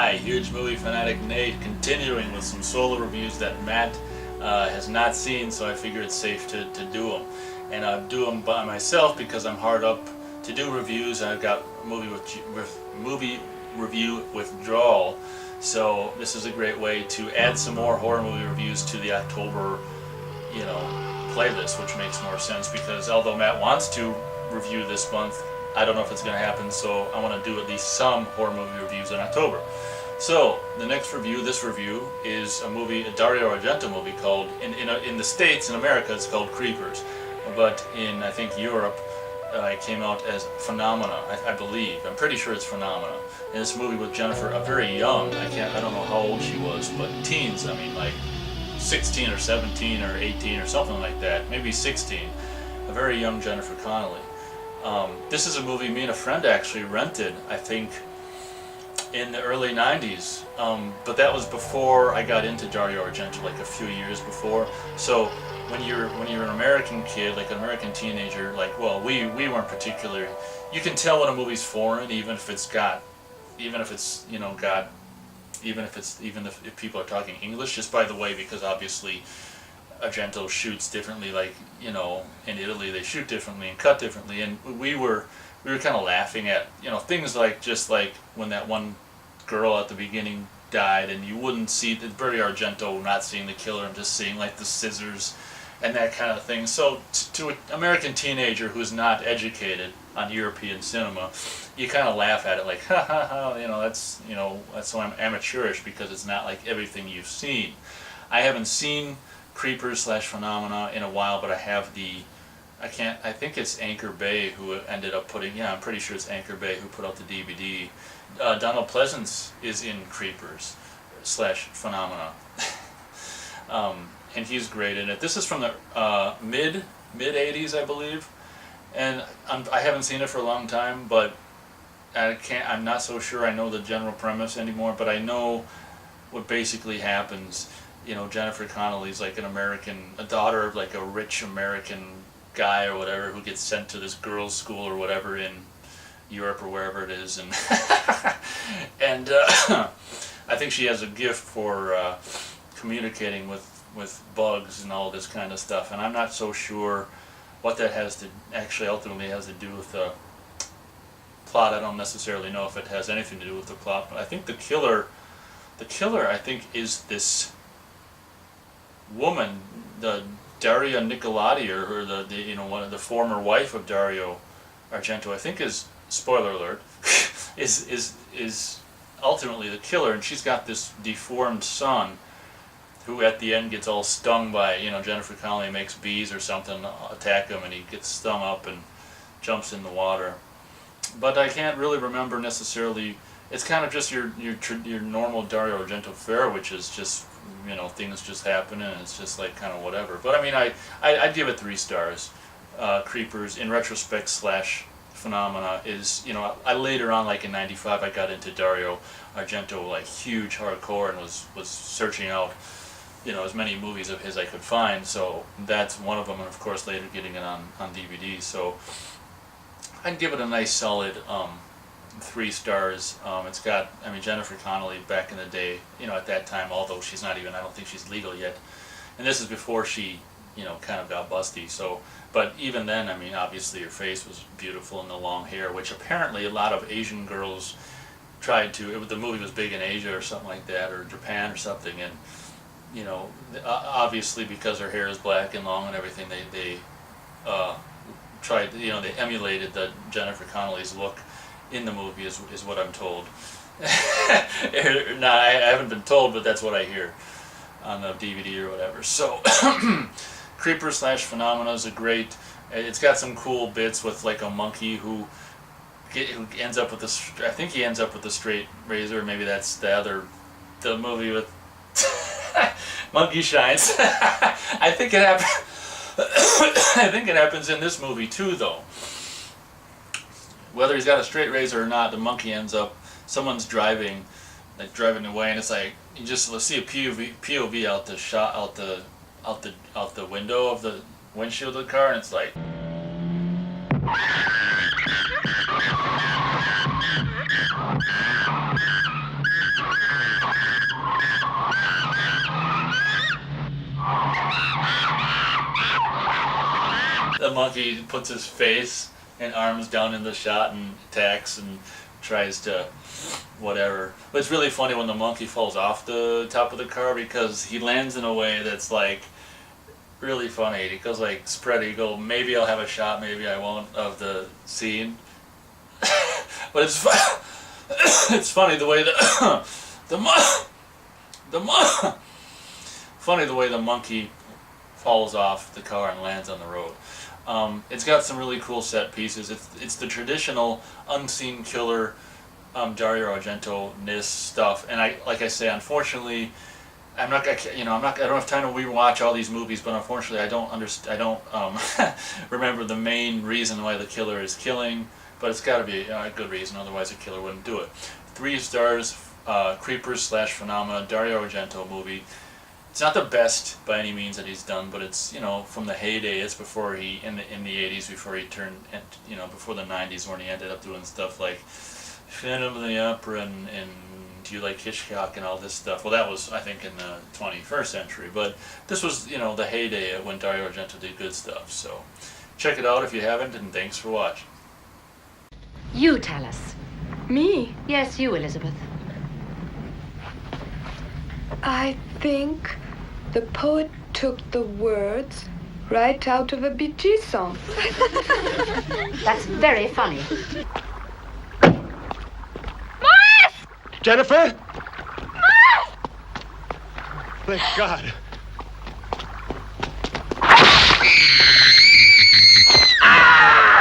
Hi, Huge Movie Fanatic Nate, continuing with some solo reviews that Matt has not seen, so I figure it's safe to do them. And I do them by myself because I'm hard up to do reviews. I've got movie review withdrawal, so this is a great way to add some more horror movie reviews to the October, playlist, which makes more sense because although Matt wants to review this month, I don't know if it's going to happen, so I want to do at least some horror movie reviews in October. So, this review is a Dario Argento movie called, in the States, in America, it's called Creepers. But in, I think, Europe, it came out as Phenomena, I believe. I'm pretty sure it's Phenomena. And this movie with Jennifer, very young, I don't know how old she was, but teens, like 16 or 17 or 18 or something like that, maybe 16. A very young Jennifer Connelly. This is a movie me and a friend actually rented, I think, in the early 90s, but that was before I got into Dario Argento, like a few years before. So when you're an American kid, like an American teenager, we weren't particularly, you can tell when a movie's foreign, even if people are talking English, just by the way, because obviously Argento shoots differently, in Italy they shoot differently and cut differently, and we were kind of laughing at, things like when that one girl at the beginning died, and you wouldn't see the very Argento not seeing the killer and just seeing the scissors and that kind of thing. So to an American teenager who's not educated on European cinema, you kind of laugh at it like, ha ha ha, that's so amateurish because it's not like everything you've seen. I haven't seen Creepers / Phenomena in a while, but I have I think it's Anchor Bay who ended up I'm pretty sure it's Anchor Bay who put out the DVD. Donald Pleasance is in Creepers / Phenomena. And he's great in it. This is from the mid 80s, I believe, and I haven't seen it for a long time, but I'm not so sure I know the general premise anymore, but I know what basically happens. Jennifer Connelly's like a daughter of a rich American guy or whatever who gets sent to this girls' school or whatever in Europe or wherever it is, and and I think she has a gift for communicating with bugs and all this kind of stuff, and I'm not so sure what that ultimately has to do with the plot. I don't necessarily know if it has anything to do with the plot, but I think the killer I think is this woman, the Daria Nicolodi, or one of the former wife of Dario Argento, I think is, spoiler alert, is ultimately the killer, and she's got this deformed son who at the end gets all stung by, Jennifer Connelly makes bees or something attack him, and he gets stung up and jumps in the water. But I can't really remember necessarily. It's kind of just your normal Dario Argento fare, which is just, things just happen and it's just kind of whatever. But I'd give it 3 stars. Creepers, in retrospect / Phenomena, is, I later on, in '95, I got into Dario Argento huge hardcore and was searching out as many movies of his I could find, so that's one of them, and of course later getting it on DVD. So I'd give it a nice solid 3 stars. It's got, Jennifer Connelly back in the day, at that time, although she's not even, I don't think she's legal yet, and this is before she, kind of got busty, so, but even then, obviously her face was beautiful and the long hair, which apparently a lot of Asian girls tried to, the movie was big in Asia or something like that, or Japan or something, and, obviously because her hair is black and long and everything, they tried, they emulated the Jennifer Connelly's look in the movie, is what I'm told. No, I haven't been told, but that's what I hear on the DVD or whatever. So, Creepers / Phenomena is it's got some cool bits with a monkey who ends up with I think he ends up with a straight razor, maybe that's the movie with Monkey Shines. I think it happens in this movie too, though. Whether he's got a straight razor or not, the monkey ends up, someone's driving away, and it's you just see a POV out the window of the windshield of the car, and it's monkey puts his face and arms down in the shot and attacks and tries to whatever. But it's really funny when the monkey falls off the top of the car because he lands in a way that's like really funny. He goes like spread eagle, maybe I'll have a shot, maybe I won't, of the scene. But it's it's funny the way funny the way the monkey falls off the car and lands on the road. It's got some really cool set pieces. It's the traditional unseen killer Dario Argento-ness stuff, and like I say, unfortunately, I don't have time to rewatch all these movies, but unfortunately, I don't remember the main reason why the killer is killing. But it's got to be a good reason, otherwise the killer wouldn't do it. 3 stars, Creepers / Phenomena, Dario Argento movie. It's not the best by any means that he's done, but it's, from the heyday. It's before he in the 80s, before he turned, before the 90s, when he ended up doing stuff like Phantom of the Opera and Do You Like Hitchcock and all this stuff. Well, that was, I think, in the 21st century, but this was, the heyday when Dario Argento did good stuff. So check it out if you haven't, and thanks for watching. You tell us. Me? Yes, you, Elizabeth. I think the poet took the words right out of a Bee Gees song. That's very funny. Jennifer? Thank God. Ah!